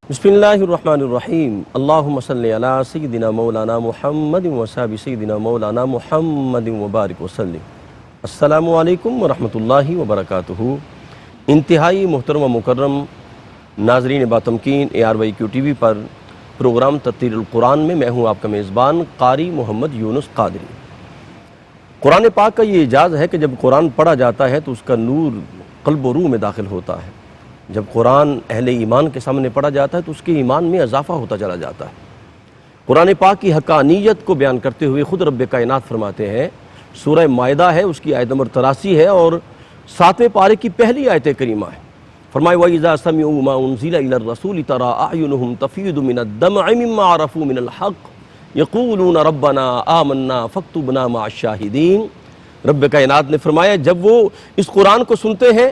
بسم اللہ الرحمن الرحیم اللہم صلی علی سیدنا مولانا محمد وصحبہ سیدنا مولانا محمد وبارک وسلم۔ السلام علیکم ورحمۃ اللہ وبرکاتہ۔ انتہائی محترم و مکرم ناظرین باتمکین ARYQ TV پر پروگرام ترتیل القرآن میں ہوں آپ کا میزبان قاری محمد یونس قادری۔ قرآن پاک کا یہ اعجاز ہے کہ جب قرآن پڑھا جاتا ہے تو اس کا نور قلب و روح میں داخل ہوتا ہے۔ جب قرآن اہل ایمان کے سامنے پڑھا جاتا ہے تو اس کے ایمان میں اضافہ ہوتا چلا جاتا ہے۔ قرآن پاک کی حقانیت کو بیان کرتے ہوئے خود رب کائنات فرماتے ہیں، سورہ مائدہ ہے، اس کی آیت نمبر 83 ہے اور 7ویں پارے کی پہلی آیت کریمہ ہے۔ فرمایا وَإِذَا سَمِعُوا مَا أُنزِلَ إِلَى الرَّسُولِ تَرَىٰ أَعْيُنُهُمْ تَفِيضُ مِنَ الدَّمْعِ مِمَّا عَرَفُوا مِنَ الْحَقِّ يَقُولُونَ رَبَّنَا آمَنَّا فَاكْتُبْنَا مَعَ الشَّاهِدِينَ۔ رب کائنات نے فرمایا جب وہ اس قرآن کو سنتے ہیں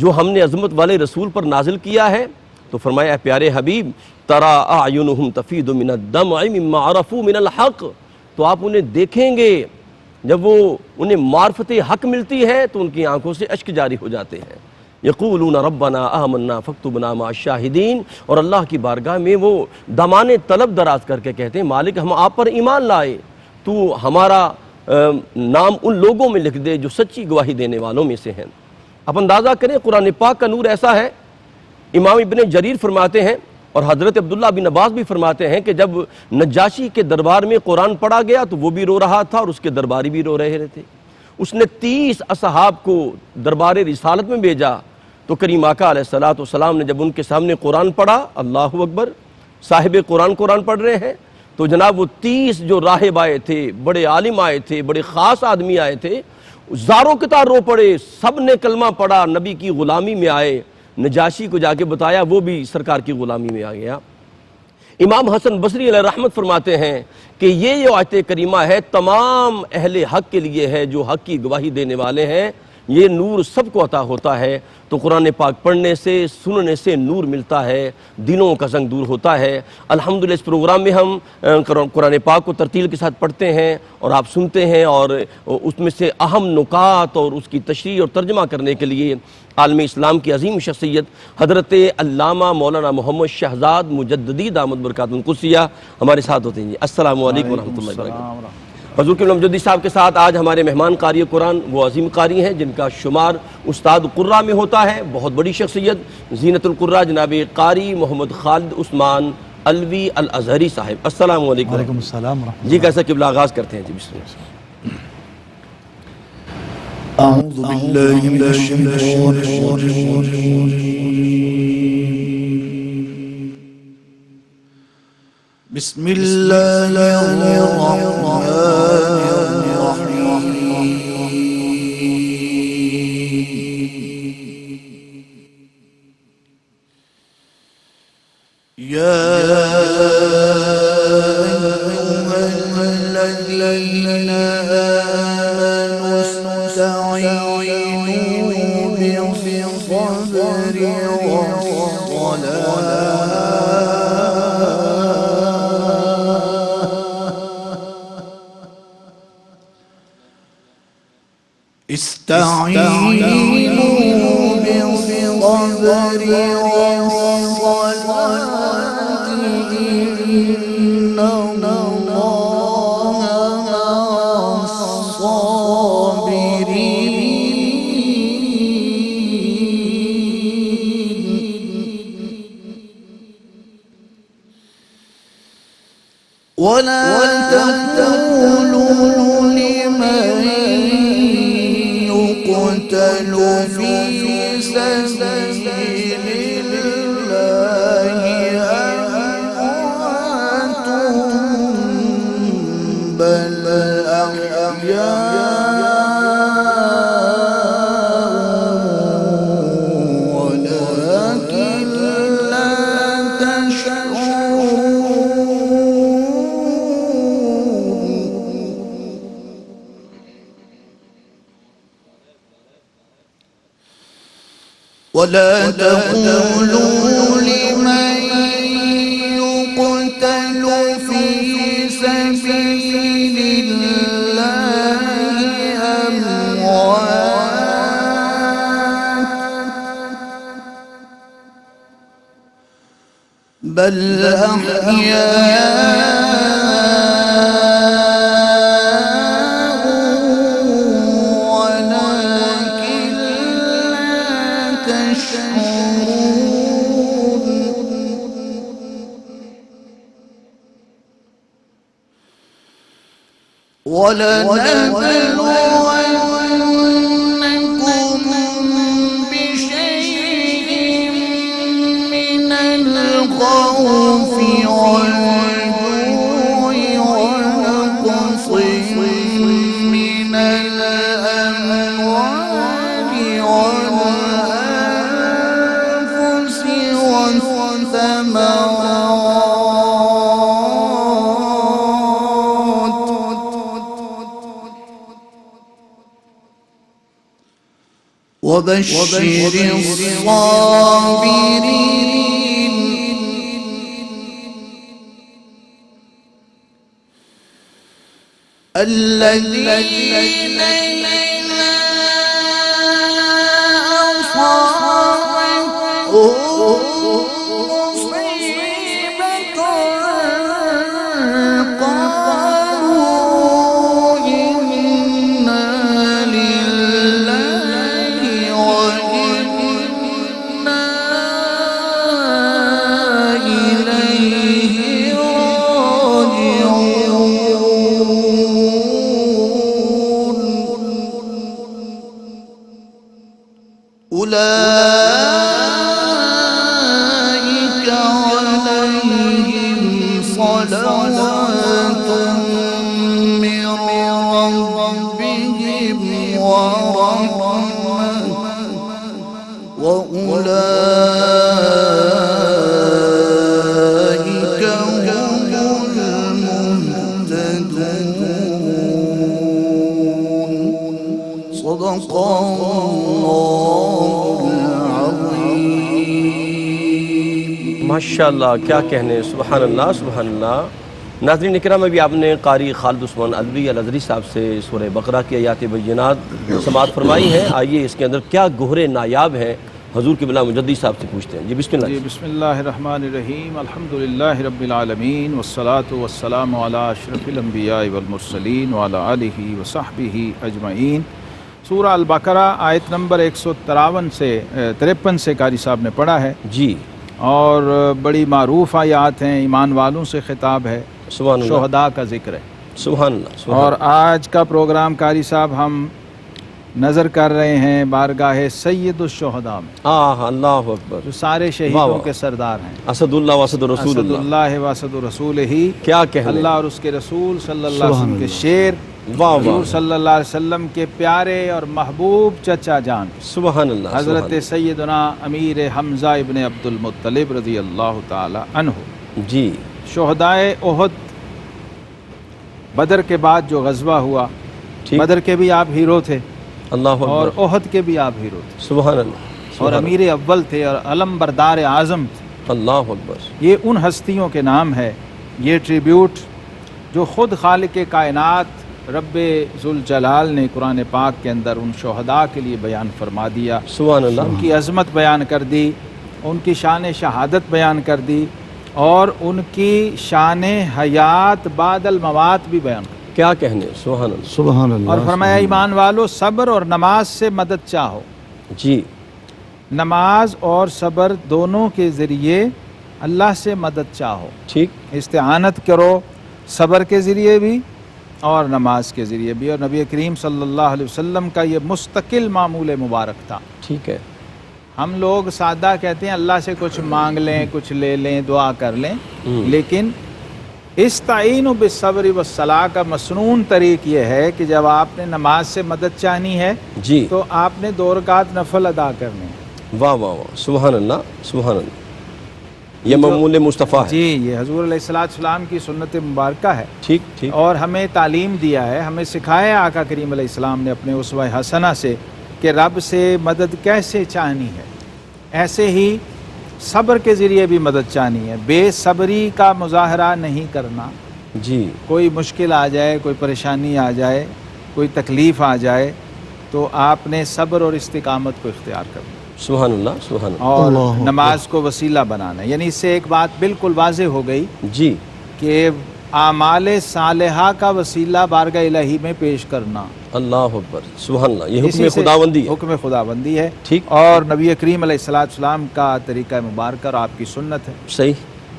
جو ہم نے عظمت والے رسول پر نازل کیا ہے تو فرمایا اے پیارے حبیب تَرَىٰ أَعْيُنُهُمْ تَفِيضُ مِنَ الدَّمْعِ مِمَّا عَرَفُوا مِنَ الْحَقِّ، تو آپ انہیں دیکھیں گے جب وہ انہیں معرفت حق ملتی ہے تو ان کی آنکھوں سے اشک جاری ہو جاتے ہیں۔ یقولون ربنا آمنا فاکتبنا مع الشاہدین، اور اللہ کی بارگاہ میں وہ دامان طلب دراز کر کے کہتے ہیں مالک ہم آپ پر ایمان لائے، تو ہمارا نام ان لوگوں میں لکھ دے جو سچی گواہی دینے والوں میں سے ہیں۔ اب اندازہ کریں قرآن پاک کا نور ایسا ہے، امام ابن جریر فرماتے ہیں اور حضرت عبداللہ بن عباس بھی فرماتے ہیں کہ جب نجاشی کے دربار میں قرآن پڑھا گیا تو وہ بھی رو رہا تھا اور اس کے درباری بھی رو رہے تھے۔ اس نے 30 اصحاب کو دربار رسالت میں بھیجا تو کریم آقا علیہ السلام نے جب ان کے سامنے قرآن پڑھا، اللہ اکبر، صاحب قرآن پڑھ رہے ہیں، تو جناب وہ 30 جو راہب آئے تھے، بڑے عالم آئے تھے، بڑے خاص آدمی آئے تھے، زاروں کے طرح رو پڑے، سب نے کلمہ پڑھا، نبی کی غلامی میں آئے، نجاشی کو جا کے بتایا، وہ بھی سرکار کی غلامی میں آ گیا۔ امام حسن بصری علیہ رحمت فرماتے ہیں کہ یہ جو آیت کریمہ ہے تمام اہل حق کے لیے ہے جو حق کی گواہی دینے والے ہیں، یہ نور سب کو عطا ہوتا ہے۔ تو قرآن پاک پڑھنے سے سننے سے نور ملتا ہے، دلوں کا زنگ دور ہوتا ہے۔ الحمدللہ اس پروگرام میں ہم قرآن پاک کو ترتیل کے ساتھ پڑھتے ہیں اور آپ سنتے ہیں، اور اس میں سے اہم نکات اور اس کی تشریح اور ترجمہ کرنے کے لیے عالم اسلام کی عظیم شخصیت حضرت علامہ مولانا محمد شہزاد مجددی دامت برکاتہ القدسیہ ہمارے ساتھ ہوتے ہیں۔ السلام علیکم ورحمۃ اللہ وبرکاتہ۔ حضور کے مجددی صاحب کے ساتھ آج ہمارے مہمان قاری قرآن وہ عظیم قاری ہیں جن کا شمار استاد قرہ میں ہوتا ہے، بہت بڑی شخصیت زینت القرہ جناب قاری محمد خالد عثمان الوی الازہری صاحب۔ السلام علیکم۔ وعلیکم السلام ورحمۃ اللہ۔ جی کیسا قبلہ آغاز کرتے ہیں؟ جی بسم اللہ۔ اعوذ باللہ من الشیطان الرجیم، بسم اللہ الرحمن الرحیم، یا ایھا الذین آمنوا استعینوا بالصبر والصلاة، استعینوا بالصبر والصلاة إن اللہ مع الصابرین، ولا تقولوا لمن يقتل في سبيل الله أموات بل أحياء ولكن لا تشعرون۔ ولا تقولوا لمن يقتل في سبيل الله أموات بل أحياء ولكن لا تشعرون ولنبلونكم بشيء من الخوف والجوع ونقص من الأموال والأنفس والثمرات وبشر الصابرين الذين إذا أصابتهم مصيبة قالوا إنا لله وإنا إليه راجعون أولئك عليهم صلوات من ربهم ورحمة وأولئك هم المهتدون صدق الله العظيم ماشاءاللہ، کیا کہنے، سبحان اللہ سبحان اللہ۔ ناظرین اکرام، ابھی آپ نے قاری خالد عثمان الوی الازہری صاحب سے سورہ بقرہ کی آیات بینات سماعت فرمائی ہیں۔ آئیے اس کے اندر کیا گوہر نایاب ہیں، حضور قبلہ مجدد صاحب سے پوچھتے ہیں۔ جی بسم اللہ۔ بسم اللہ الرحمن الرحیم، الحمدللہ رب العالمین والصلاة والسلام علی اشرف الانبیاء والمرسلین وعلی آلہ وصحبہ اجمعین۔ سورہ البقرہ آیت نمبر 153 سے قاری صاحب نے پڑھا ہے جی، اور بڑی معروف آیات ہیں، ایمان والوں سے خطاب ہے، سبحان اللہ شہداء کا ذکر ہے۔ سبحان اللہ سبحان اور آج کا پروگرام قاری صاحب ہم نظر کر رہے ہیں بارگاہ سید الشہداء میں، اللہ اکبر، جو سارے واہ شہیدوں واہ۔ کے سردار ہیں، اسد اللہ واسد رسول اسد اللہ، اللہ واسد رسول ہی، کیا کہنے، اللہ اور اس کے رسول صلی اللہ علیہ وسلم کے شیر، واہ حضور واہ، صلی اللہ علیہ وسلم کے پیارے اور محبوب چچا جان سبحان اللہ حضرت سبحان سیدنا امیر حمزہ ابن عبد المطلب رضی اللہ تعالی عنہ۔ اللہ۔ جی، شہدائے احد، بدر کے بعد جو غزوہ ہوا، ٹھیک، بدر کے بھی آپ ہیرو تھے اللہ اور اکبر، احد کے بھی آپ ہیرو تھے، سبحان اللہ اور سبحان امیر اول تھے اور علم بردار اعظم تھے۔ اللہ، اللہ اکبر، یہ ان ہستیوں کے نام ہے، یہ ٹریبیوٹ جو خود خالق کائنات رب ذوالجلال نے قرآن پاک کے اندر ان شہداء کے لیے بیان فرما دیا، سبحان اللہ، ان کی عظمت بیان کر دی، ان کی شان شہادت بیان کر دی، اور ان کی شان حیات بعد الموات بھی بیان کر دی، کیا کہنے، سبحان اللہ سبحان اللہ۔ اور فرمایا ایمان والو صبر اور نماز سے مدد چاہو۔ جی، نماز اور صبر دونوں کے ذریعے اللہ سے مدد چاہو، ٹھیک، استعانت کرو، صبر کے ذریعے بھی اور نماز کے ذریعے بھی، اور نبی کریم صلی اللہ علیہ وسلم کا یہ مستقل معمول مبارک تھا۔ ٹھیک ہے، ہم لوگ سادہ کہتے ہیں اللہ سے کچھ مانگ لیں، کچھ لے لیں، دعا کر لیں، لیکن استعینوا بالصبر والصلاۃ کا مسنون طریق یہ ہے کہ جب آپ نے نماز سے مدد چاہنی ہے جی، تو آپ نے 2 رکعت نفل ادا کرنے ہیں۔ واہ واہ واہ، سبحان اللہ سبحان اللہ، یہ معمول مصطفیٰ ہے، جی، یہ حضور علیہ السلام کی سنت مبارکہ ہے، ٹھیک ٹھیک، اور ہمیں تعلیم دیا ہے، ہمیں سکھایا آقا کریم علیہ السلام نے اپنے اسوہ حسنہ سے کہ رب سے مدد کیسے چاہنی ہے۔ ایسے ہی صبر کے ذریعے بھی مدد چاہنی ہے، بے صبری کا مظاہرہ نہیں کرنا، جی، کوئی مشکل آ جائے، کوئی پریشانی آ جائے، کوئی تکلیف آ جائے تو آپ نے صبر اور استقامت کو اختیار کرنا۔ سبحان اللہ سبحان اللہ اور اللہ اکبر۔ نماز کو وسیلہ بنانا، یعنی اس سے ایک بات بالکل واضح ہو گئی جی کہ اعمال صالحہ کا وسیلہ بارگاہ الہی میں پیش کرنا، اللہ اکبر سبحان اللہ، یہ اسی حکم سے خداوندی ہے. حکم خداوندی ہے. ٹھیک. اور نبی کریم علیہ السلام کا طریقہ مبارکہ اور آپ کی سنت ہے. صحیح.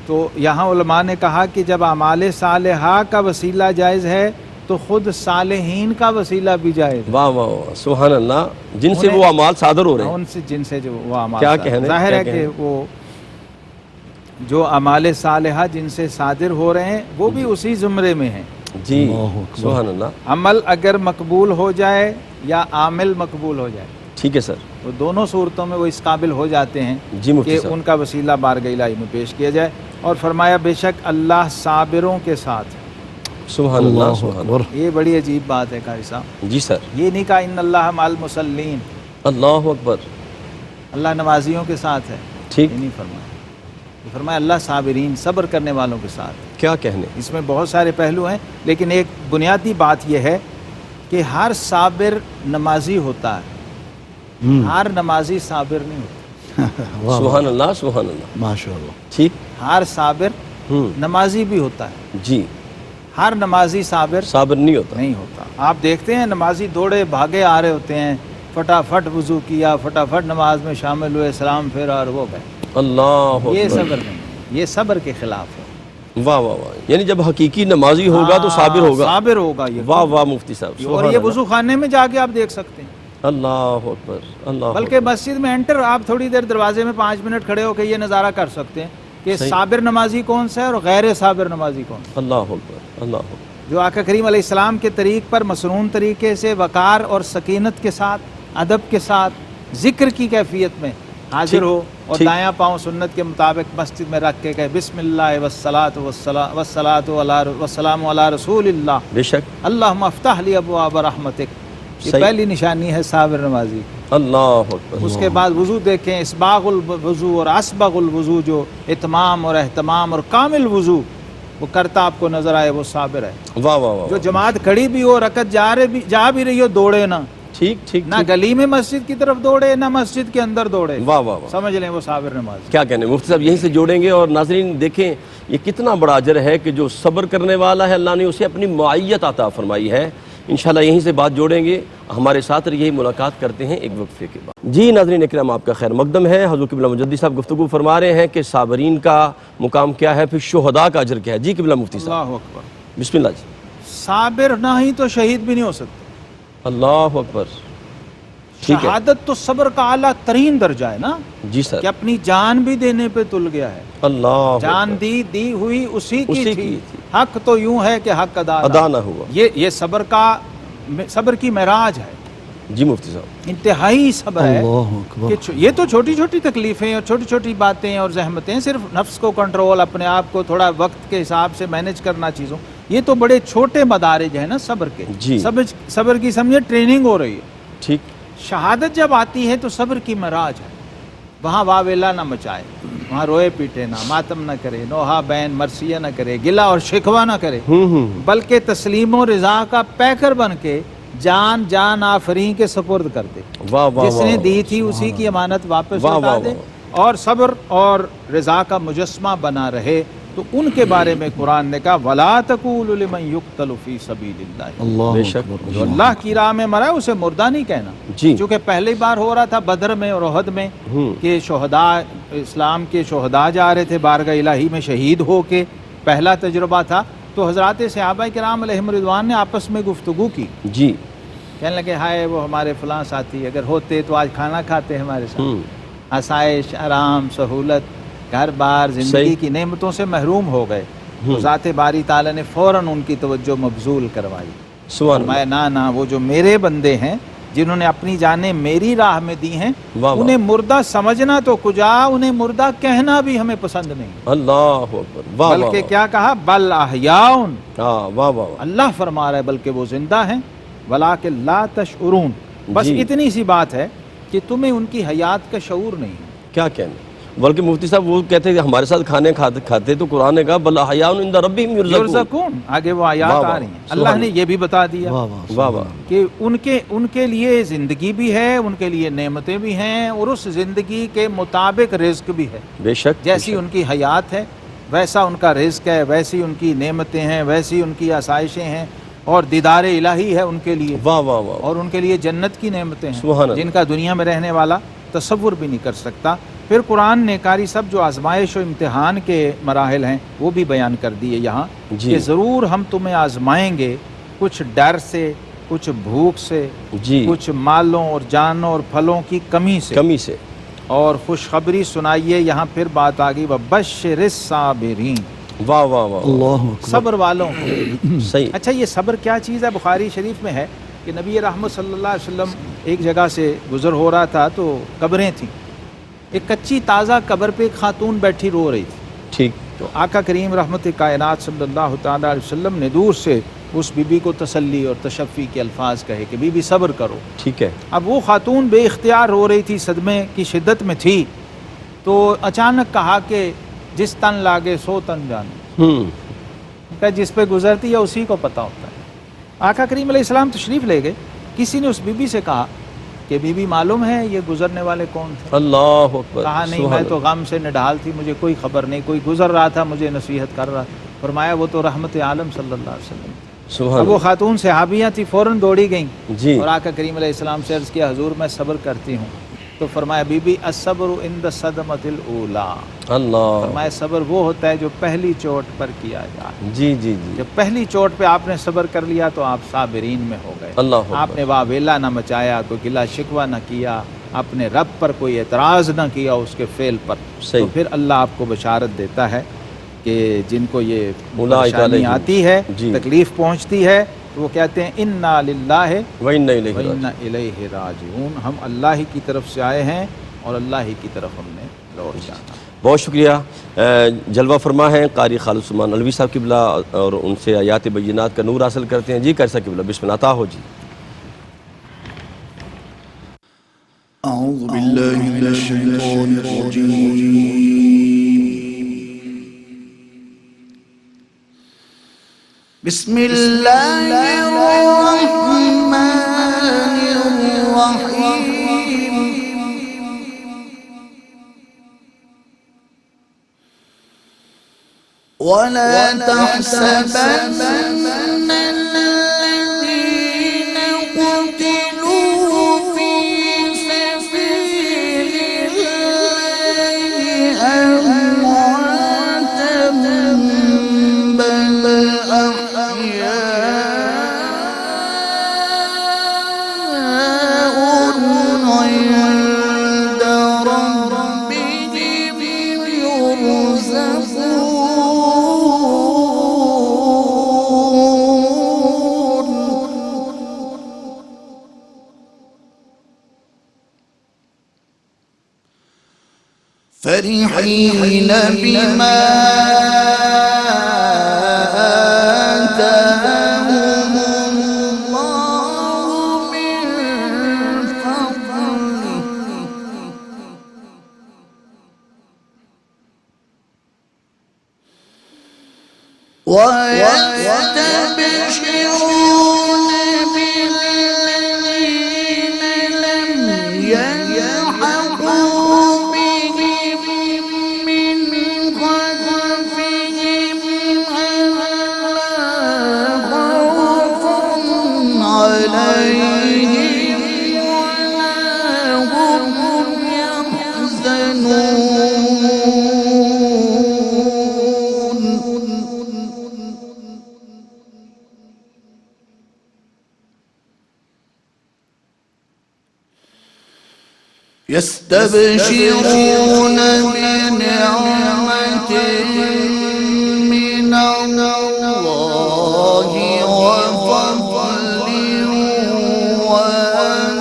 تو یہاں علماء نے کہا کہ جب اعمال صالحہ کا وسیلہ جائز ہے تو خود صالحین کا وسیلہ بھی جائز ہے. واہ واہ واہ سبحان اللہ، جن سے وہ اعمال صادر ہو رہے ہیں. ان سے جن سے جو وہ اعمال کیا صادر- کہنے ظاہر کیا ہے کہ کہنے؟ وہ جو اعمال صالحہ جن سے صادر ہو رہے ہیں وہ بھی اسی زمرے میں ہیں. جی اللہ اکبر. سبحان اللہ. عمل اگر مقبول ہو جائے یا عامل مقبول ہو جائے ٹھیک ہے سر. تو دونوں صورتوں میں وہ اس قابل ہو جاتے ہیں جی مفتی کہ صاحب. ان کا وسیلہ بارگاہ الہی میں پیش کیا جائے. اور فرمایا بے شک اللہ صابروں کے ساتھ ہے. سبحان اللہ اللہ سبحان اکبر. یہ بڑی عجیب بات ہے قاری صاحب. اللہ. جی سر. یہ نہیں کہا ان اللہ مع المصلین، اللہ اکبر. اللہ نمازیوں کے ساتھ ہے، ٹھیک. یہ نہیں فرمایا. یہ فرمایا اللہ صابرین، صبر کرنے والوں کے ساتھ ہے. کیا کہنے. اس میں بہت سارے پہلو ہیں لیکن ایک بنیادی بات یہ ہے کہ ہر صابر نمازی ہوتا ہے، ہر نمازی صابر نہیں ہوتا. واہ سبحان اللہ سبحان اللہ. ماشاء اللہ. ٹھیک. ہر صابر ہوں. نمازی بھی ہوتا ہے، جی ہر نمازی صابر صابر نہیں ہوتا. نہیں ہوتا. آپ دیکھتے ہیں نمازی دوڑے بھاگے آ رہے ہوتے ہیں، فٹافٹ وضو کیا، فٹافٹ نماز میں شامل ہوئے، سلام پھیرا اور وہ گئے. اللہ یہ اکبر. صبر نہیں ہے، یہ صبر کے خلاف ہے. واہ واہ واہ، یعنی جب حقیقی نمازی ہوگا تو صابر ہوگا. صابر ہوگا یہ. واہ واہ مفتی صاحب. اور سبحان یہ اللہ. وضو خانے میں جا کے آپ دیکھ سکتے ہیں. اللہ اکبر. اللہ بلکہ اکبر. مسجد میں انٹر آپ تھوڑی دیر دروازے میں 5 منٹ کھڑے ہو کے یہ نظارہ کر سکتے ہیں کہ صحیح. صابر نمازی کون سا ہے اور غیر صابر نمازی کون سا ہے. اللہ اکبر. اللہ اکبر. جو آقا کریم علیہ السلام کے طریق پر مسنون طریقے سے وقار اور سکینت کے ساتھ، ادب کے ساتھ، ذکر کی کیفیت میں حاضر ٹھیک. ہو اور ٹھیک. دایاں پاؤں سنت کے مطابق مسجد میں رکھ کے کہے بسم اللہ والسلام علی رسول اللہ بے شک. اللہم افتح لی ابواب رحمتک. یہ صحیح. پہلی نشانی ہے صابر نمازی کی. اللہ اکبر. اس کے بعد وضو دیکھیں، اسباغ الوضو اور اسبغ الوضو، جو اتمام اور اہتمام اور کامل وضو وہ کرتا آپ کو نظر آئے، وہ صابر ہے. واہ واہ واہ. جو جماعت کھڑی بھی ہو، رکعت جا بھی رہی ہو، دوڑے نہ، ٹھیک ٹھیک. نہ گلی میں مسجد کی طرف دوڑے نہ مسجد کے اندر دوڑے. واہ واہ واہ. سمجھ لیں وہ صابر نماز. کیا کہنے مفتی صاحب، یہیں سے جوڑیں گے. اور ناظرین دیکھیں یہ کتنا بڑا اجر ہے کہ جو صبر کرنے والا ہے اللہ نے اسے اپنی معیت عطا فرمائی ہے. انشاءاللہ یہیں سے بات جوڑیں گے. ہمارے ساتھ یہی ملاقات کرتے ہیں ایک وقفے کے بعد. جی ناظرین اکرام، آپ کا خیر مقدم ہے. حضور قبلہ مجدد صاحب گفتگو فرما رہے ہیں کہ صابرین کا مقام کیا ہے، پھر شہداء کا اجر کیا ہے. جی قبلہ مفتی صاحب اللہ اکبر. بسم اللہ. جی صابر نہ ہی تو شہید بھی نہیں ہو سکتے. اللہ اکبر. ٹھیک ہے. شہادت تو صبر کا اعلیٰ ترین درجہ ہے نا، جی سر. کہ اپنی جان بھی دینے پہ تل گیا ہے. اللہ جان اکبر. دی ہوئی اسی اسی کی کی تھی. حق تو یوں ہے کہ حق ادا ادا نہ ہوا. یہ صبر کی معراج ہے. جی مفتی صاحب. انتہائی صبر ہے اللہ اکبر. کہ یہ تو چھوٹی چھوٹی تکلیفیں اور چھوٹی چھوٹی باتیں اور زحمتیں، صرف نفس کو کنٹرول، اپنے آپ کو تھوڑا وقت کے حساب سے مینج کرنا چیزوں، یہ تو بڑے چھوٹے مدارج ہیں نا صبر کے. جی. صبر کی سمجھے ٹریننگ ہو رہی ہے. ٹھیک. شہادت جب آتی ہے تو صبر کی معراج ہے. وہاں واویلا نہ مچائے، وہاں روئے پیٹے نہ، ماتم نہ کرے، نوحہ بین مرثیہ نہ کرے، گلہ اور شکوہ نہ کرے، بلکہ تسلیم و رضا کا پیکر بن کے جان آفرین کے سپرد کر دے. واہ واہ. جس نے واہ. دی تھی اسی کی امانت واپس واہ لوٹا واہ دے واہ. اور صبر اور رضا کا مجسمہ بنا رہے. تو ان کے بارے میں قرآن نے کہا وَلَا تَقُولُوا لِمَن يُقْتَلُ فِي سَبِيلِ اللَّهِ. اللہ بے شک. اکبر. جو اللہ کی راہ میں مرا ہے اسے مردہ نہیں کہنا. جی. چونکہ پہلی بار ہو رہا تھا بدر میں اور احد میں کہ شہداء اسلام کے شہداء جا رہے تھے بارگاہ الہی میں شہید ہو کے، پہلا تجربہ تھا. تو حضرات صحابہ کرام علیہم رضوان نے آپس میں گفتگو کی. جی. کہنے لگے ہائے وہ ہمارے فلاں ساتھی اگر ہوتے تو آج کھانا کھاتے ہمارے ساتھ. آسائش، آرام، سہولت، گھر بار، زندگی صحیح. کی نعمتوں سے محروم ہو گئے. تو ذات باری تعالیٰ نے فوراً ان کی توجہ مبذول کروائی. سبحان اللہ. فرمایا نہ وہ جو میرے بندے ہیں جنہوں نے اپنی جانیں میری راہ میں دی ہیں، واہ واہ. انہیں مردہ سمجھنا تو کجا، انہیں مردہ کہنا بھی ہمیں پسند نہیں. اللہ اکبر. واہ واہ. بلکہ کیا کہا بل احیاء. ہاں واہ واہ. اللہ فرما رہا ہے بلکہ وہ زندہ ہیں، ولیکن لا تشعرون. بس جی. اتنی سی بات ہے کہ تمہیں ان کی حیات کا شعور نہیں ہے. کیا کہنے. بلکہ مفتی صاحب وہ کہتے ہیں کہ ہمارے ساتھ کھانے کھاتے تو قرآن نے کہا بل احیاء عند ربہم یرزقون. یرزقون، آگے وہ آیات واہ آ واہ، رہی ہیں. سبحان اللہ نے یہ بھی بتا دیا واہ واہ. کہ ان کے لیے زندگی بھی ہے، ان کے لیے نعمتیں بھی ہیں، اور اس زندگی کے مطابق رزق بھی ہے. بے شک جیسی ان کی حیات ہے ویسا ان کا رزق ہے، ویسی ان کی نعمتیں ہیں، ویسی ان کی آسائشیں ہیں، اور دیدار الہی ہے ان کے لیے، واہ واہ واہ. اور ان کے لیے جنت کی نعمتیں سبحان ہیں اللہ. جن کا دنیا میں رہنے والا تصور بھی نہیں کر سکتا. پھر قرآن نے قاری صاحب جو آزمائش و امتحان کے مراحل ہیں وہ بھی بیان کر دیے یہاں جی. کہ ضرور ہم تمہیں آزمائیں گے، کچھ ڈر سے، کچھ بھوک سے، جی کچھ مالوں اور جانوں اور پھلوں کی کمی سے، کمی سے. اور خوشخبری سنائیے. یہاں پھر بات آ گئی وَبَشِّرِ الصَّابِرِينَ، واہ واہ واہ. اللہ اکبر. صبر والوں کو. صحیح. اچھا یہ صبر کیا چیز ہے؟ بخاری شریف میں ہے کہ نبی رحمت صلی اللہ علیہ وسلم ایک جگہ سے گزر ہو رہا تھا تو قبریں تھیں. ایک کچی تازہ قبر پہ ایک خاتون بیٹھی رو رہی تھی. ٹھیک. تو آقا کریم رحمت کائنات صلی اللہ تعالیٰ علیہ وسلم نے دور سے اس بی بی کو تسلی اور تشفی کے الفاظ کہے کہ بی بی صبر کرو. ٹھیک ہے. اب وہ خاتون بے اختیار رو رہی تھی، صدمے کی شدت میں تھی، تو اچانک کہا کہ جس تن لاگے سو تن جانے، کہ جس پہ گزرتی ہے اسی کو پتہ ہوتا ہے. آقا کریم علیہ السلام تشریف لے گئے. کسی نے اس بی بی سے کہا کہ بی بی معلوم ہے یہ گزرنے والے کون تھے؟ اللہ اکبر. کہا نہیں، سبحان میں تو غم سے نڈال تھی، مجھے کوئی خبر نہیں، کوئی گزر رہا تھا مجھے نصیحت کر رہا. فرمایا وہ تو رحمت عالم صلی اللہ علیہ وسلم. سبحان اب وہ اللہ. خاتون صحابیاں تھی، فوراً دوڑی گئیں جی. اور آقا کریم علیہ السلام سے عرض کیا حضور میں صبر کرتی ہوں. تو فرمایا بی بی الصبر عند الصدمۃ الاولیٰ، اللہ. فرمایا صبر وہ ہوتا ہے جو پہلی چوٹ پر کیا جائے. جی جی جی. جب پہلی چوٹ پہ آپ نے صبر کر لیا تو آپ صابرین میں ہو گئے. اللہ اکبر. آپ نے واویلا نہ مچایا، کوئی گلا شکوہ نہ کیا، اپنے رب پر کوئی اعتراض نہ کیا اس کے فعل پر. صحیح. تو پھر اللہ آپ کو بشارت دیتا ہے کہ جن کو یہ اولئک پریشانی علیہم. آتی ہے، جی. تکلیف پہنچتی ہے، تو وہ کہتے ہیں انا للہ وَإِنَّ إِلَيْهِ وَإِنَّ رَاجِعُونَ. إِلَيْهِ راجعون، ہم اللہ ہی کی طرف سے آئے ہیں اور اللہ ہی کی طرف ہم نے لوٹ جانا. بہت شکریہ. جلوہ فرما ہیں قاری خالد عثمان علوی صاحب قبلہ، اور ان سے آیات بینات کا نور حاصل کرتے ہیں. جی کیسا قبلہ، بسم اللہ عطا ہو. جی أعوذ بالله من الشيطان الرجيم. بسم الله الرحمن الرحيم. ولا تحسبن الذين قتلوا في سبيل الله أمواتا بل أحياء عند ربهم يرزقون. فرحين بما آتاهم الله من فضله ويستبشرون بالذين لم يلحقوا بهم من خلفهم ألا خوف عليهم ولا هم يحزنون. يستبشرون بنعمة من الله وفضل وأن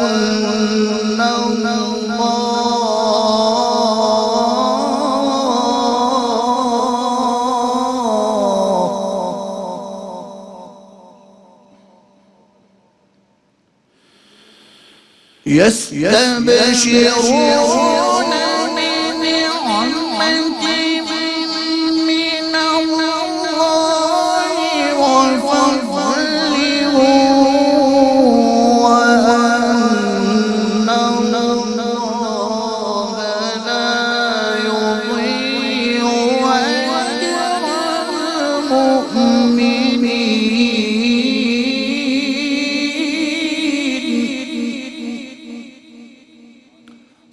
يستبشرون بنعمة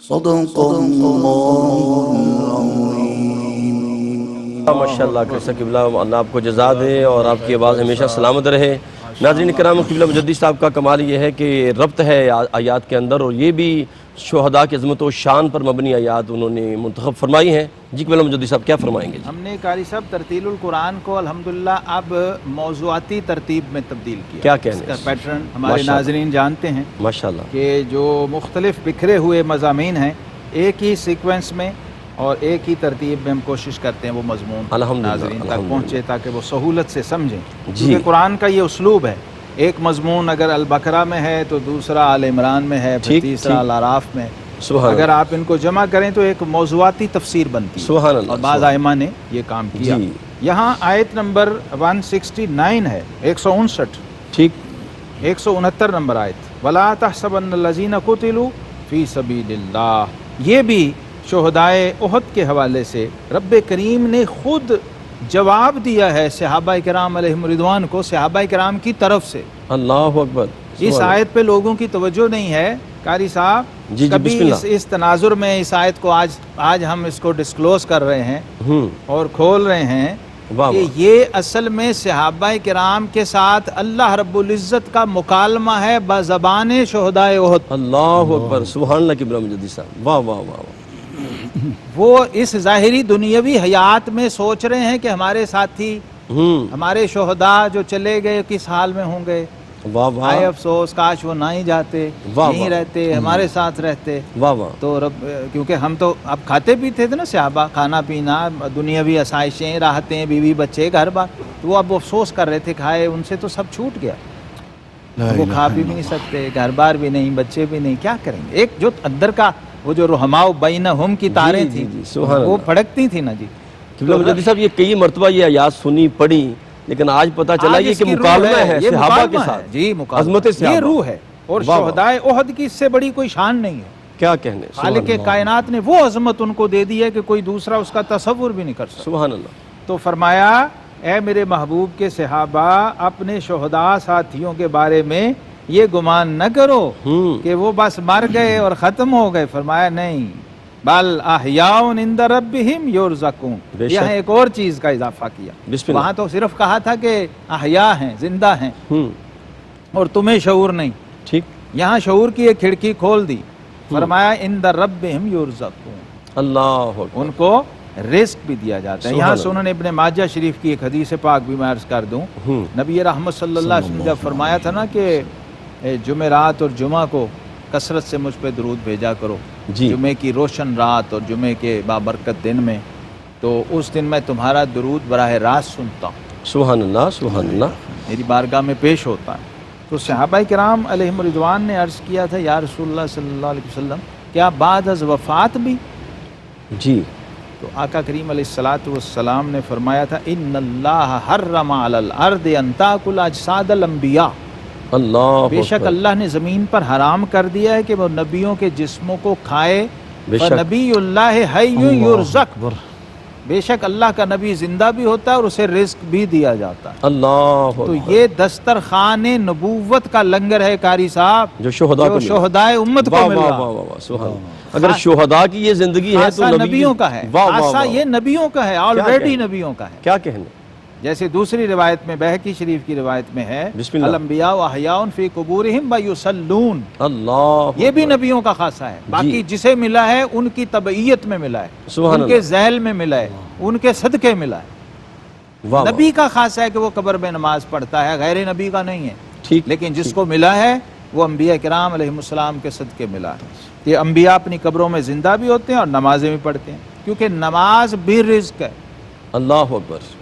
صدق الله العظيم. ماشاء اللہ کرسا قبلہ، اللہ آپ کو جزا دے اور آپ کی آواز ہمیشہ سلامت رہے. ناظرین کرام، قبلہ مجدی صاحب کا کمال یہ ہے کہ ربط ہے آیات کے اندر، اور یہ بھی شہداء کی عظمت و شان پر مبنی آیات انہوں نے منتخب فرمائی ہیں. جی قبلہ مجدی صاحب کیا فرمائیں گے؟ ہم نے قاری صاحب ترتیل القرآن کو الحمدللہ اب موضوعاتی ترتیب میں تبدیل کیا. کیا کہنے اس کا پیٹرن ہمارے ناظرین جانتے ہیں ماشاءاللہ کہ جو مختلف بکھرے ہوئے مضامین ہیں ایک ہی سیکوینس میں اور ایک ہی ترتیب میں ہم کوشش کرتے ہیں وہ مضمون الحمدللہ، ناظرین تک الحمدللہ. پہنچے تاکہ وہ سہولت سے سمجھیں. جی. کیونکہ قرآن کا یہ اسلوب ہے، ایک مضمون اگر البقرہ میں ہے تو دوسرا آل عمران میں ہے، پھر ٹھیک، تیسرا ٹھیک. الاعراف میں. سبحان اگر اللہ، آپ ان کو جمع کریں تو ایک موضوعاتی تفسیر بنتی ہے، سبحان اللہ، اور بعض سبحان ائمہ نے یہ کام کیا. جی. یہاں آیت نمبر 169 ہے، 159 ٹھیک. 169 نمبر آیت، وَلَا تَحْسَبَنَّ الَّذِينَ قُتِلُوا فِي سَبِيلِ اللَّهِ. یہ بھی شہدائے احد کے حوالے سے رب کریم نے خود جواب دیا ہے صحابہ کرام علیہم رضوان کو، صحابہ کرام کی طرف سے. اللہ اکبر. اس سبحان آیت پہ لوگوں کی توجہ نہیں ہے قاری صاحب. جی، جی، کبھی بسم اللہ. اس تناظر میں اس آیت کو آج ہم اس کو ڈسکلوز کر رہے ہیں اللہ. اور کھول رہے ہیں واہ کہ واہ. یہ اصل میں صحابہ کرام کے ساتھ اللہ رب العزت کا مکالمہ ہے بزبان شہدائے احد. اللہ اکبر. سبحان اللہ قبلہ مجدی صاحب. واہ واہ واہ واہ. وہ اس ظاہری دنیاوی حیات میں سوچ رہے ہیں کہ ہمارے ساتھی ہمارے شہداء جو چلے گئے کس حال میں ہوں گے. واہ واہ. آئے افسوس، کاش وہ نہ ہی جاتے، واہ نہیں واہ. رہتے، ہمارے ساتھ رہتے. واہ واہ. تو رب، کیونکہ ہم تو اب کھاتے پیتے تھے نا صحابہ، کھانا پینا، دنیاوی آسائشیں، راحتیں، بیوی بچے، گھر بار، تو وہ اب افسوس کر رہے تھے کھائے ان سے تو سب چھوٹ گیا. وہ کھا بھی نہیں سکتے، گھر بار بھی نہیں، بچے بھی نہیں، کیا کریں گے. ایک جو اندر کا وہ جو رحماء بینہم کی تاریں جی، تھیں جی، سبحان وہ اللہ. پھڑکتی تھیں نا جی. قبلہ مجدی صاحب یہ کئی مرتبہ یہ آیات سنی پڑھی، لیکن آج پتہ چلا آج یہ اس کہ کی روح مکالمہ ہے یہ صحابہ مکالمہ کے ہے. ساتھ. جی مکالمہ، عظمت صحابہ. یہ روح ہے. اور واہ واہ. شہدائے احد کی اس سے بڑی کوئی شان نہیں ہے. کیا کہنے. سبحان خالق اللہ. کائنات نے وہ عظمت ان کو دے دی ہے کہ کوئی دوسرا اس کا تصور بھی نہیں کر سکتا. سبحان اللہ. تو فرمایا اے میرے محبوب کے صحابہ، اپنے شہداء ساتھیوں کے بارے میں یہ گمان نہ کرو کہ وہ بس مر گئے اور ختم ہو گئے. فرمایا نہیں، بل احیاء عند ربہم یرزقون. بے شک. یہاں ایک اور چیز کا اضافہ کیا. بسم اللہ. وہاں تو صرف کہا تھا کہ احیاء ہیں، زندہ ہیں، اور تمہیں شعور نہیں. ٹھیک. یہاں شعور کی ایک کھڑکی کھول دی. فرمایا عند ربہم یرزقون، اللہ اکبر. ان کو رزق بھی دیا جاتا ہے. سبحان یہاں اللہ. سنن ابن ماجہ شریف کی ایک حدیث پاک بھی میں عرض کر دوں. نبی رحمت صلی اللہ علیہ وسلم جب فرمایا تھا نا کہ جمعرات اور جمعہ کو کثرت سے مجھ پہ درود بھیجا کرو، جی. جمعے کی روشن رات اور جمعے کے بابرکت دن میں، تو اس دن میں تمہارا درود براہ راست سنتا ہوں، سبحان اللہ. سبحان اللہ. میری بارگاہ میں پیش ہوتا ہے. تو صحابہ کرام علیہم رضوان نے عرض کیا تھا یا رسول اللہ صلی اللہ علیہ وسلم، کیا بعد از وفات بھی؟ جی. تو آقا کریم علیہ الصلوۃ والسلام نے فرمایا تھا ان اللہ حرم علی الارض ان تاکل اجساد الانبیاء. اللہ بے شک اکبر. اللہ نے زمین پر حرام کر دیا ہے کہ وہ نبیوں کے جسموں کو کھائے. بے شک. نبی اللہ حی یرزق، بے شک اللہ کا نبی زندہ بھی ہوتا ہے اور اسے رزق بھی دیا جاتا ہے. اللہ تو اکبر. یہ دسترخوان نبوت کا لنگر ہے قاری صاحب، جو شہداء کو جو ملا. شہدائے امت واہ کو مل واہ رہا. واہ واہ. سبحان اللہ. اگر شہداء کی یہ زندگی ہے تو خاصہ نبیوں کا ہے، واہ واہ خاصہ واہ. یہ نبیوں کا ہے، آلریڈی کہنے. نبیوں کا ہے. کیا کہنے. جیسے دوسری روایت میں بہقی شریف کی روایت میں ہے بسم اللہ. الانبیاء احیاء فی قبورہم ویصلون. اللہ یہ بھی اکبر. نبیوں کا خاصہ ہے. باقی جسے ملا ہے ان کی طبعیت میں ملا ہے، سبحان ان کے اللہ. ذیل میں ملا ہے، ان کے صدقے ملا ہے. واہ واہ. نبی کا خاصہ ہے کہ وہ قبر میں نماز پڑھتا ہے، غیر نبی کا نہیں ہے. ٹھیک. لیکن جس کو ملا ہے وہ انبیاء کرام علیہ السلام کے صدقے ملا ہے. یہ انبیاء اپنی قبروں میں زندہ بھی ہوتے ہیں اور نمازیں بھی پڑھتے ہیں، کیونکہ نماز بھی رزق ہے. اللہ اکبر.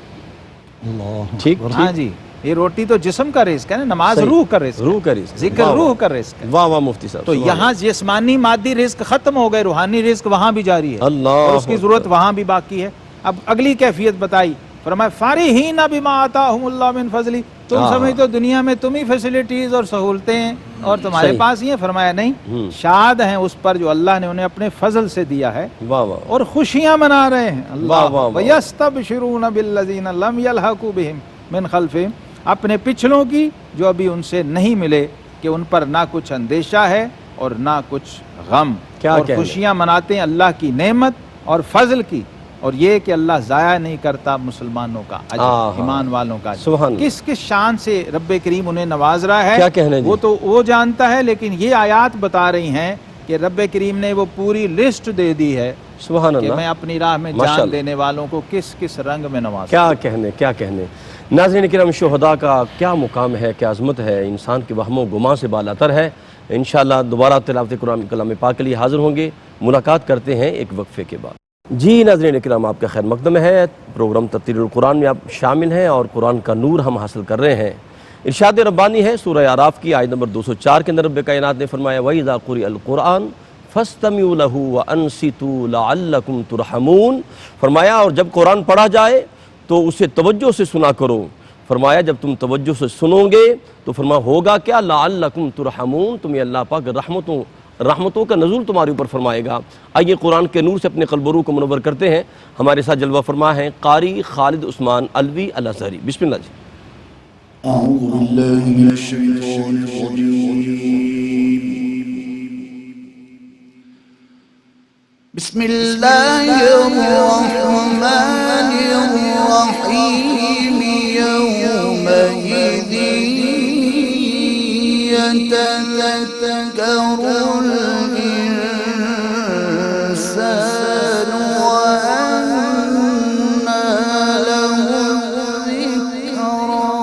ٹھیک. ہاں جی، یہ روٹی تو جسم کا رزق ہے نا، نماز صحیح. روح کا رزق ہے. روح کا رزق. ذکر واہ روح واہ. کا رزق ہے. واہ واہ مفتی صاحب. تو سبحان یہاں جسمانی مادی رزق ختم ہو گئے، روحانی رزق وہاں بھی جاری ہے اللہ اور اس کی اکبر. ضرورت وہاں بھی باقی ہے. اب اگلی کیفیت بتائی، فرمایا فارحین بما آتاہم اللہ من فضلی. تم سمجھتے ہو دنیا میں تم ہی فیسلٹیز اور سہولتیں ہیں اور تمہارے صحیح. پاس ہی ہیں. فرمایا نہیں، شاد ہیں اس پر جو اللہ نے انہیں اپنے فضل سے دیا ہے واہ واہ. اور خوشیاں منا رہے ہیں. اللہ واہ واہ واہ. وَيَسْتَبْشِرُونَ بِالَّذِينَ لَمْ يَلْحَقُوا بِهِمْ مِنْ خَلْفِهِمْ، اپنے پچھلوں کی جو ابھی ان سے نہیں ملے، کہ ان پر نہ کچھ اندیشہ ہے اور نہ کچھ غم، کیا اور کہنے؟ خوشیاں مناتے ہیں اللہ کی نعمت اور فضل کی، اور یہ کہ اللہ ضائع نہیں کرتا مسلمانوں کا اجر، ایمان والوں کا اجر۔ سبحان اللہ۔ کس کس شان سے رب کریم انہیں نواز رہا ہے، کیا کہنے جی؟ وہ تو وہ جانتا ہے، لیکن یہ آیات بتا رہی ہیں کہ رب کریم نے وہ پوری لسٹ دے دی ہے سبحان کہ اللہ، میں اپنی راہ میں ماشاء جان اللہ۔ دینے والوں کو کس کس رنگ میں نوازتا کیا کہنے، کیا کہنے۔ ناظرین کرام، شہداء کا کیا مقام ہے، کیا عظمت ہے، انسان کے وہم و گمان سے بالاتر ہے۔ انشاءاللہ دوبارہ تلاوت قرآن کلام پاک کے لیے حاضر ہوں گے، ملاقات کرتے ہیں ایک وقفے کے بعد۔ جی ناظرین کرام، آپ کا خیر مقدم ہے، پروگرام تفسیر القرآن میں آپ شامل ہیں اور قرآن کا نور ہم حاصل کر رہے ہیں۔ ارشاد ربانی ہے سورہ اعراف کی آیت نمبر 204 کے اندر رب کائنات نے فرمایا وَإِذَا قُرِئَ الْقُرْآنُ فَاسْتَمِعُوا لَهُ وَأَنصِتُوا لَعَلَّكُمْ تُرْحَمُونَ، فرمایا اور جب قرآن پڑھا جائے تو اسے توجہ سے سنا کرو، فرمایا جب تم توجہ سے سنو گے تو فرمایا ہوگا کیا، لعلکم ترحمون، تمہیں اللہ پاک رحمتوں کا نزول تمہارے اوپر فرمائے گا۔ آئیے قرآن کے نور سے اپنے قلب و روح کو منور کرتے ہیں۔ ہمارے ساتھ جلوہ فرما ہیں قاری خالد عثمان الوی الازہری۔ بسم اللہ جی۔ أعوذ بالله من الشيطان الرجيم. بسم الله الرحمن الرحيم. يومئذ يتذكر الإنسان وأنى له الذكرى.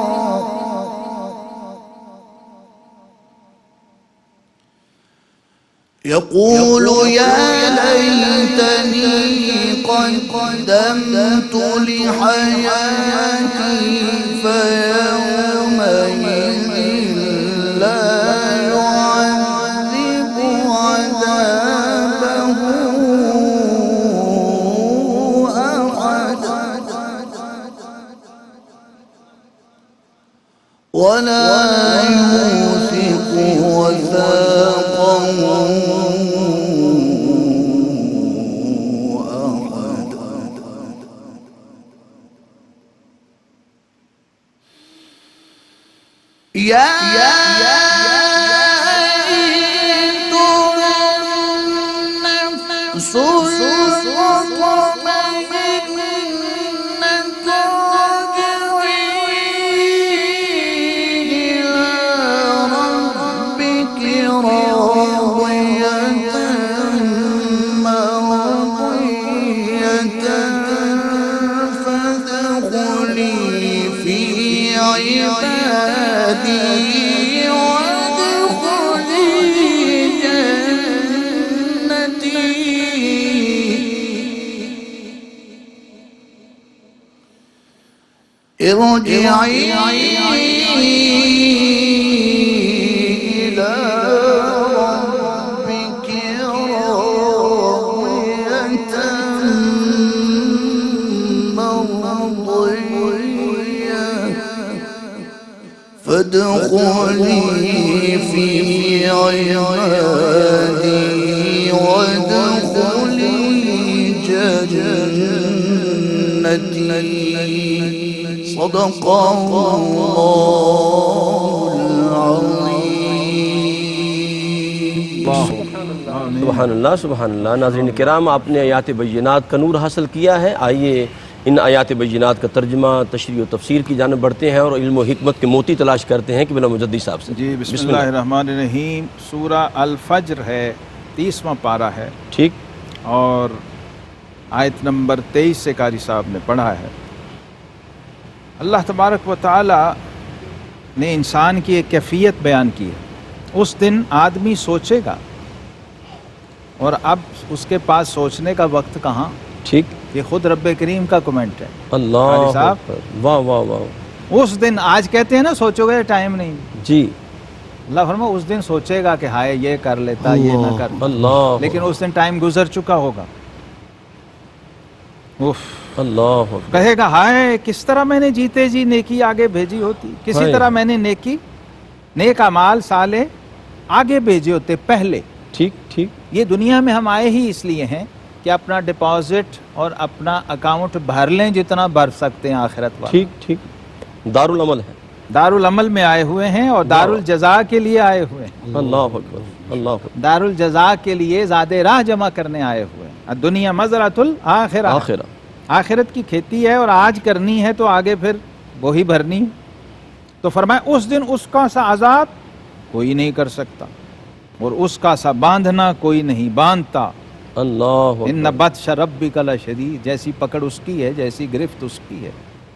يقول يا ليتني قدمت لحياتي فيومئذ لا يعذب عذابه أحد ولا يوثق وثاقه أحد. يا أيتها النفس المطمئنة ارجعي إلى ربك راضية مرضية فادخلي في عبادي وادخلي جنتي. ارجعي إلى ربك راضية مرضية فادخلي في عبادي وادخلي جنتي. صدق الله العظيم. سبحان اللہ، سبحان اللہ۔ ناظرین کرام، آپ نے آیات بینات کا نور حاصل کیا ہے۔ آئیے ان آیات بینات کا ترجمہ، تشریح و تفسیر کی جانب بڑھتے ہیں اور علم و حکمت کے موتی تلاش کرتے ہیں قبلہ مجدی صاحب سے۔ جی بسم اللہ الرحمن الرحیم۔ سورہ الفجر ہے، 30واں پارہ ہے، ٹھیک، اور آیت نمبر 23 سے قاری صاحب نے پڑھا ہے۔ اللہ تبارک و تعالی نے انسان کی ایک کیفیت بیان کی ہے۔ اس دن آدمی سوچے گا، اور اب اس کے پاس سوچنے کا وقت کہاں، ٹھیک، یہ خود رب کریم کا کمنٹ ہے۔ اللہ قاری صاحب، اکبر، واہ واہ واہ، اس دن، آج کہتے ہیں نا سوچو گے ٹائم نہیں، جی اللہ فرما اس دن سوچے گا کہ ہائے یہ کر لیتا، یہ نہ کر، اللہ، لیکن اس دن ٹائم گزر چکا ہوگا۔ اف، اللہ اکبر، کہے گا ہائے کس طرح میں نے جیتے جی نیکی آگے بھیجی ہوتی، کسی ہائے، طرح میں نے نیک اعمال صالح آگے بھیجے ہوتے پہلے۔ ٹھیک ٹھیک، یہ دنیا میں ہم آئے ہی اس لیے ہیں کہ اپنا ڈپازٹ اور اپنا اکاؤنٹ بھر لیں جتنا بھر سکتے ہیں آخرت والا۔ ٹھیک ٹھیک، دارالعمل ہے۔ دارالعمل میں آئے ہوئے ہیں اور دارالجزا کے لیے آئے ہوئے ہیں. اللہ اکبر، اللہ اکبر. دارالجزا کے لیے زاد راہ جمع کرنے آئے ہوئے ہیں. الدنیا مزرعۃ الآخرہ، آخرہ. آخرت کی کھیتی ہے اور آج کرنی ہے تو آگے پھر وہی بھرنی. تو فرمایا اس دن اس کا سا عذاب کوئی نہیں کر سکتا اور اس کا سا باندھنا کوئی نہیں باندھتا. اللہ ان اکبر. بطش ربک لشدید، جیسی پکڑ اس کی ہے، جیسی گرفت اس کی ہے،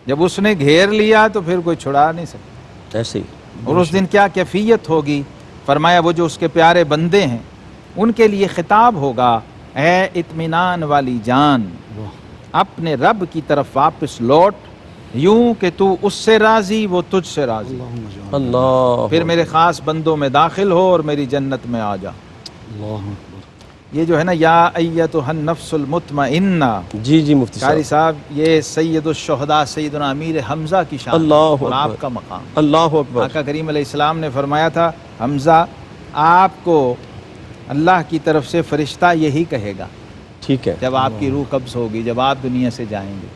جب اس نے گھیر لیا تو پھر کوئی چھڑا نہیں سکتا. ایسے ہی. اور اس دن کیا کیفیت ہوگی؟ فرمایا وہ جو اس کے پیارے بندے ہیں ان کے لیے خطاب ہوگا، اے اطمینان والی جان، اپنے رب کی طرف واپس لوٹ، یوں کہ تو اس سے راضی وہ تجھ سے راضی، اللہ. پھر میرے خاص بندوں میں داخل ہو اور میری جنت میں آ جا. یہ جو ہے نا یا ایتھا النفس المطمئنہ، جی جی مفتی قاری صاحب. صاحب یہ سید الشہداء سیدنا امیر حمزہ کی شان اللہ اور اکبر. آپ کا مقام. اللہ اکبر. آقا کریم علیہ السلام نے فرمایا تھا، حمزہ آپ کو اللہ کی طرف سے فرشتہ یہی کہے گا ٹھیک ہے. جب آپ کی روح قبض ہوگی، جب آپ دنیا سے جائیں گے.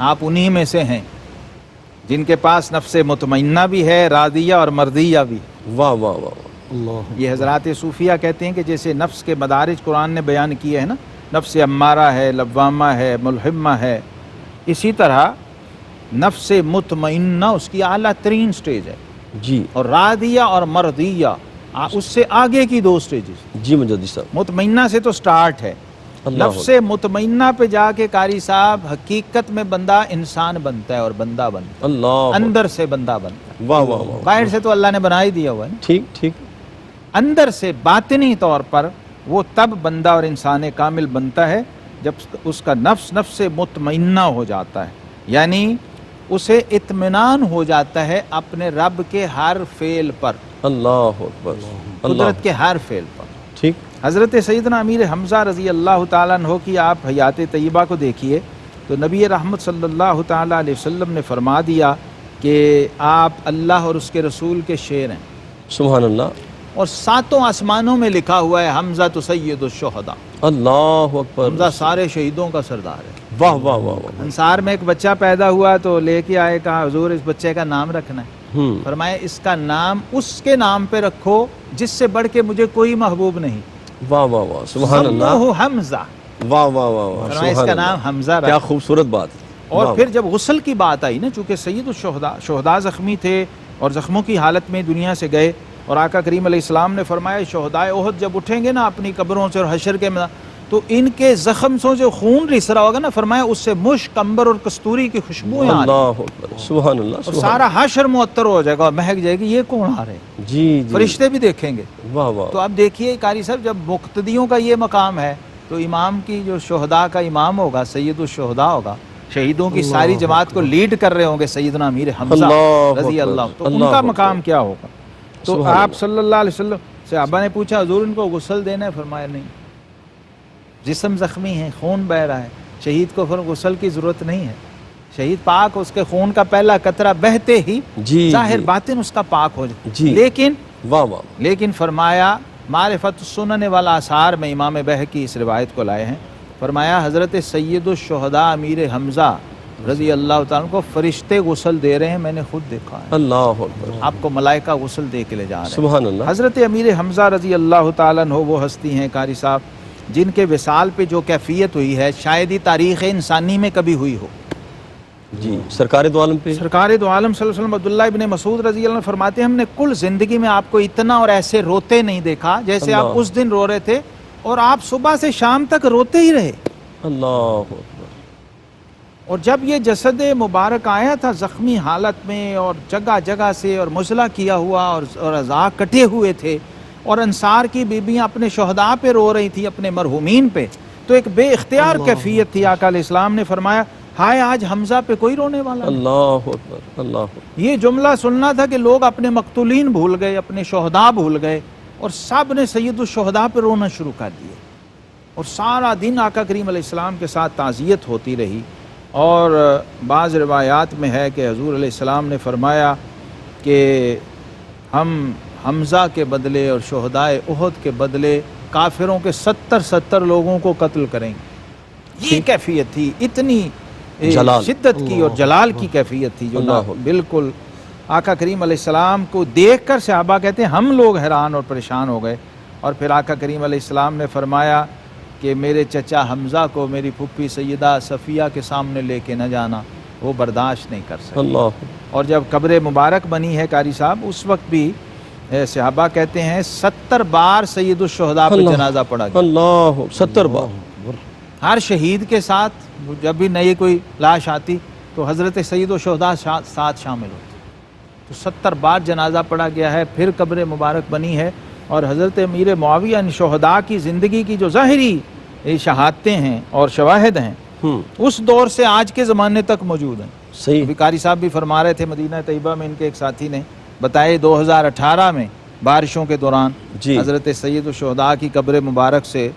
آپ انہی میں سے ہیں جن کے پاس نفس مطمئنہ بھی ہے، راضیہ اور مرضیہ بھی. واہ واہ واہ. یہ حضرات صوفیہ کہتے ہیں کہ جیسے نفس کے مدارج قرآن نے بیان کیے ہیں نا، نفس امارہ ہے، لوامہ ہے، ملحمہ ہے، اسی طرح نفس مطمئنہ اس کی اعلیٰ ترین سٹیج ہے، جی اور راضیہ اور مرضیہ اس سے آگے کی دو سٹیجز. جی مجدد صاحب. مطمئنہ سے تو سٹارٹ ہے. اللہ نفس مطمئنہ پہ جا کے قاری صاحب حقیقت میں بندہ انسان بنتا ہے اور بندہ بنتا ہے، اللہ. اندر سے بندہ بنتا ہے. واہ واہ واہ. باہر سے تو اللہ نے بنا ہی دیا ہوا ہے نا، ٹھیک ٹھیک. اندر سے باطنی طور پر وہ تب بندہ اور انسان کامل بنتا ہے جب اس کا نفس نفس مطمئنہ ہو جاتا ہے، یعنی اسے اطمینان ہو جاتا ہے اپنے رب کے ہر فعل پر، اللہ اکبر. اللہ. قدرت کے ہر فعل پر. ٹھیک. حضرت سیدنا امیر حمزہ رضی اللہ تعالیٰ عنہ کی آپ حیات طیبہ کو دیکھیے تو نبی رحمت صلی اللہ تعالیٰ علیہ وسلم نے فرما دیا کہ آپ اللہ اور اس کے رسول کے شعر ہیں، سبحان اللہ. اور ساتوں آسمانوں میں لکھا ہوا ہے حمزہ تو سید الشہداء، اللہ اکبر. حمزہ سارے شہیدوں کا سردار ہے. واہ واہ واہ واہ. انصار میں ایک بچہ پیدا ہوا تو لے کے آئے، کہا حضور اس بچے کا نام رکھنا ہے. فرمایا اس کا نام اس کے نام پہ رکھو جس سے بڑھ کے مجھے کوئی محبوب نہیں. واہ واہ واہ. سبحان اللہ. سموہ حمزہ، واہ واہ واہ واہ. فرمایا اس کا نام حمزہ کیا رکھو. خوبصورت بات. اور پھر جب غسل کی بات آئی نا، چونکہ سید الشہداء، شہداء زخمی تھے اور زخموں کی حالت میں دنیا سے گئے، اور آقا کریم علیہ السلام نے فرمایا شہداء احد جب اٹھیں گے نا اپنی قبروں سے اور حشر کے میدان، تو ان کے زخم سے جو خون رس رہا ہوگا نا، فرمایا اس سے مشک، عنبر اور کستوری کی خوشبوئیں آ رہی ہیں، اللہ اکبر. سبحان اللہ. اور سارا حشر معطر ہو جائے گا اور مہک جائے گی. یہ کون آ رہے ہیں؟ جی جی. فرشتے بھی دیکھیں گے. واہ واہ. تو اب دیکھیے قاری صاحب، جب مقتدیوں کا یہ مقام ہے تو امام کی جو شہداء کا امام ہوگا سید الشہداء ہوگا، شہیدوں کی ساری جماعت کو لیڈ کر رہے ہوں گے سیدنا امیر حمزہ رضی اللہ، تو ان کا مقام کیا ہوگا؟ تو آپ صلی اللہ علیہ وسلم صحابہ نے پوچھا حضور ان کو غسل دینا ہے؟ فرمایا نہیں، جسم زخمی ہے، خون بہہ رہا ہے، شہید کو پھر غسل کی ضرورت نہیں ہے. شہید پاک، اس کے خون کا پہلا قطرہ بہتے ہی ظاہر باطن اس کا پاک ہو جائے. لیکن واہ واہ. لیکن فرمایا معرفت السنن والآثار میں امام بہقی اس روایت کو لائے ہیں، فرمایا حضرت سید الشہداء امیر حمزہ رضی اللہ تعالیٰ کو فرشتے غسل دے رہے ہیں، میں نے خود دیکھا ہے. اللہ اکبر. آپ کو ملائکہ غسل دے کے لے جا رہے ہیں. سبحان اللہ. حضرت امیر حمزہ رضی اللہ تعالیٰ عنہ وہ ہستی ہیں قاری صاحب جن کے وصال پہ جو کیفیت ہوئی ہے شاید ہی تاریخ انسانی میں کبھی ہوئی ہو. جی سرکار دو عالم پہ، سرکار دو عالم صلی اللہ علیہ وسلم عبداللہ ابن مسعود رضی اللہ عنہ فرماتے ہیں ہم نے کل زندگی میں آپ کو اتنا اور ایسے روتے نہیں دیکھا جیسے آپ اس دن رو رہے تھے، اور آپ صبح سے شام تک روتے ہی رہے. اللہ اکبر. اور جب یہ جسد مبارک آیا تھا زخمی حالت میں اور جگہ جگہ سے اور مزلہ کیا ہوا اور اعضاء کٹے ہوئے تھے، اور انصار کی بیویاں اپنے شہداء پہ رو رہی تھی، اپنے مرحومین پہ، تو ایک بے اختیار کیفیت تھی. آقا علیہ السلام نے فرمایا ہائے آج حمزہ پہ کوئی رونے والا نہیں. اللہ اکبر. اللہ اکبر. یہ جملہ سننا تھا کہ لوگ اپنے مقتولین بھول گئے، اپنے شہداء بھول گئے، اور سب نے سید الشہداء پہ رونا شروع کر دیے. اور سارا دن آقا کریم علیہ السلام کے ساتھ تعزیت ہوتی رہی. اور بعض روایات میں ہے کہ حضور علیہ السلام نے فرمایا کہ ہم حمزہ کے بدلے اور شہداء احد کے بدلے کافروں کے 70 لوگوں کو قتل کریں گے. یہ کیفیت تھی، اتنی شدت کی اور جلال کی کیفیت تھی جو بالکل آقا کریم علیہ السلام کو دیکھ کر صحابہ کہتے ہیں ہم لوگ حیران اور پریشان ہو گئے، اور پھر آقا کریم علیہ السلام نے فرمایا کہ میرے چچا حمزہ کو میری پھپھی سیدہ صفیہ کے سامنے لے کے نہ جانا، وہ برداشت نہیں کر سکتے۔ اللہ، اور جب قبر مبارک بنی ہے قاری صاحب، اس وقت بھی صحابہ کہتے ہیں 70 بار سید الشہداء پہ جنازہ پڑھا گیا۔ اللہ، 70 بار۔ ہر شہید کے ساتھ جب بھی نئی کوئی لاش آتی تو حضرت سید الشہداء ساتھ شامل ہوتے، تو 70 بار جنازہ پڑھا گیا ہے۔ پھر قبر مبارک بنی ہے، اور حضرت امیر معاویہ شہداء کی زندگی کی جو ظاہری شہادتیں ہیں اور شواہد ہیں اس دور سے آج کے زمانے تک موجود ہیں۔ صحیح، ابھی قاری صاحب بھی فرما رہے تھے، مدینہ طیبہ میں ان کے ایک ساتھی نے بتائے 2018 میں بارشوں کے دوران جی، حضرت سید الشہداء کی قبر مبارک سے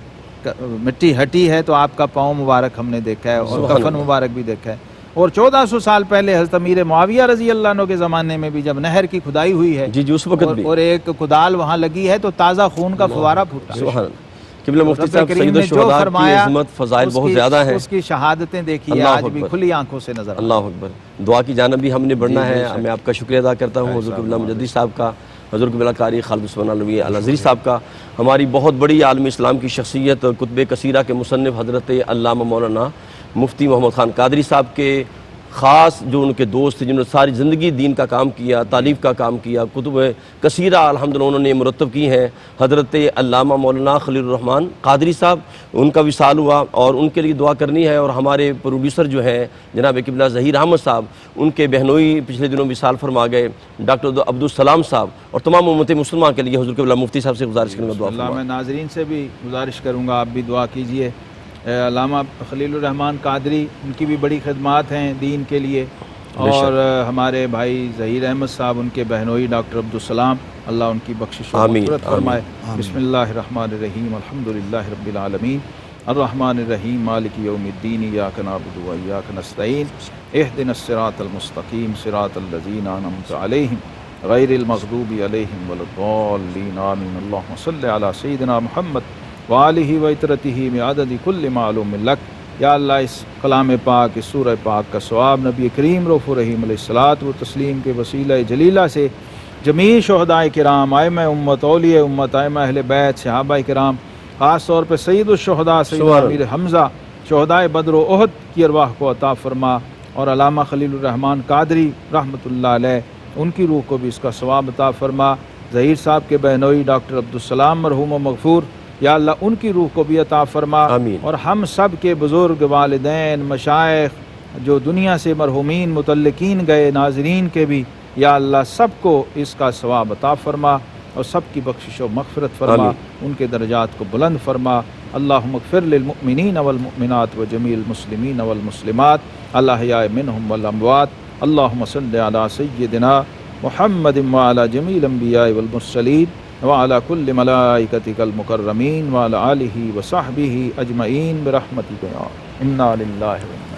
مٹی ہٹی ہے تو آپ کا پاؤں مبارک ہم نے دیکھا ہے، اور سبحان کفن اللہ۔ مبارک بھی دیکھا ہے۔ اور 1400 سال پہلے حضرت امیر معاویہ رضی اللہ عنہ کے زمانے میں بھی جب نہر کی کھدائی ہوئی ہے جی جی، اس وقت بھی اور ایک کدال وہاں لگی ہے تو تازہ خون کا فوارہ پھوٹا۔ سبحان اللہ۔ قبلہ مفتی رب صاحب، کریم سید نے جو الشہداء کی فرمایا عظمت فضائل اس بہت کی- زیادہ ہیں۔ اس کی شہادتیں دیکھی ہے اللہ آج بھی اکبر، کھلی آنکھوں سے نظر آتی ہیں۔ اللہ اکبر۔ دعا کی جانب بھی ہم نے بڑھنا جی، ہے۔ بے شک۔ میں آپ کا شکریہ ادا کرتا ہوں حضور قبلہ مجدد صاحب کا، حضور قبلہ قاری خالد عثمان علوی الازہری صاحب کا، ہماری بہت بڑی عالم اسلام کی شخصیت کتب کثیرہ کے مصنف حضرت علامہ مولانا مفتی محمد خان قادری صاحب کے خاص جو ان کے دوست تھے، جنہوں نے ساری زندگی دین کا کام کیا، تعلیف کا کام کیا، کتب کثیرہ الحمدللہ انہوں نے مرتب کی ہیں، حضرت علامہ مولانا خلیل الرحمن قادری صاحب، ان کا وصال ہوا اور ان کے لیے دعا کرنی ہے۔ اور ہمارے پروڈیوسر جو ہیں جناب قبلہ ظہیر احمد صاحب، ان کے بہنوئی پچھلے دنوں وصال فرما گئے، ڈاکٹر عبدالسلام صاحب، اور تمام امت مسلمہ کے لیے حضور قبلہ مفتی صاحب سے گزارش کروں گا دعا اللہ، فرمائیں۔ میں ناظرین سے بھی گزارش کروں گا آپ بھی دعا کیجئے۔ علامہ خلیل الرحمن قادری، ان کی بھی بڑی خدمات ہیں دین کے لیے، اور ہمارے بھائی ظہیر احمد صاحب، ان کے بہنوئی ڈاکٹر عبدالسلام، اللہ ان کی بخشش و آمین، مغفرت فرمائے۔ آمین۔ بسم اللہ الرحمن الرحیم، الحمدللہ رب العالمین، الرحمن الرحیم، مالک یوم الدین، ایاک نعبد و ایاک نستعین، اہدنا الصراط المستقیم، صراط الذین انعمت علیہم غیر المغضوب علیہم ولا الضالین، آمین۔ اللہم صلی علی سیدنا محمد وآلہ وعطرتہ بعدد کل معلوم لک۔ یا اللہ، اس کلام پاک، اس سورہ پاک کا ثواب نبی کریم رؤوف الرحیم علیہ الصلاۃ والتسلیم کے وسیلہ جلیلہ سے جمیع شہداء کرام، ائمہ امت، اولیاء امت، ائمہ اہل بیت، صحابہ کرام، خاص طور پہ سید الشہداء سیدنا امیر حمزہ شہداء بدر و احد کی ارواح کو عطا فرما، اور علامہ خلیل الرحمن قادری رحمۃ اللہ علیہ، ان کی روح کو بھی اس کا ثواب عطا فرما۔ ظہیر صاحب کے بہنوئی ڈاکٹر عبدالسلام مرحوم و مغفور، یا اللہ ان کی روح کو بھی عطا فرما، آمین۔ اور ہم سب کے بزرگ، والدین، مشائخ، جو دنیا سے مرحومین متعلقین گئے، ناظرین کے بھی، یا اللہ سب کو اس کا ثواب عطا فرما، اور سب کی بخشش و مغفرت فرما، آمین۔ ان کے درجات کو بلند فرما۔ اللہم اغفر للمؤمنین والمؤمنات وجمیع المسلمین والمسلمات الاحیاء منہم والاموات۔ اللہم صلی علی سیدنا محمد وعلی جمیع الانبیاء والمرسلین وعلی کل ملائکتک المکرمین وعلی آلہ وصحبہ اجمعین برحمتک یا انا للہ و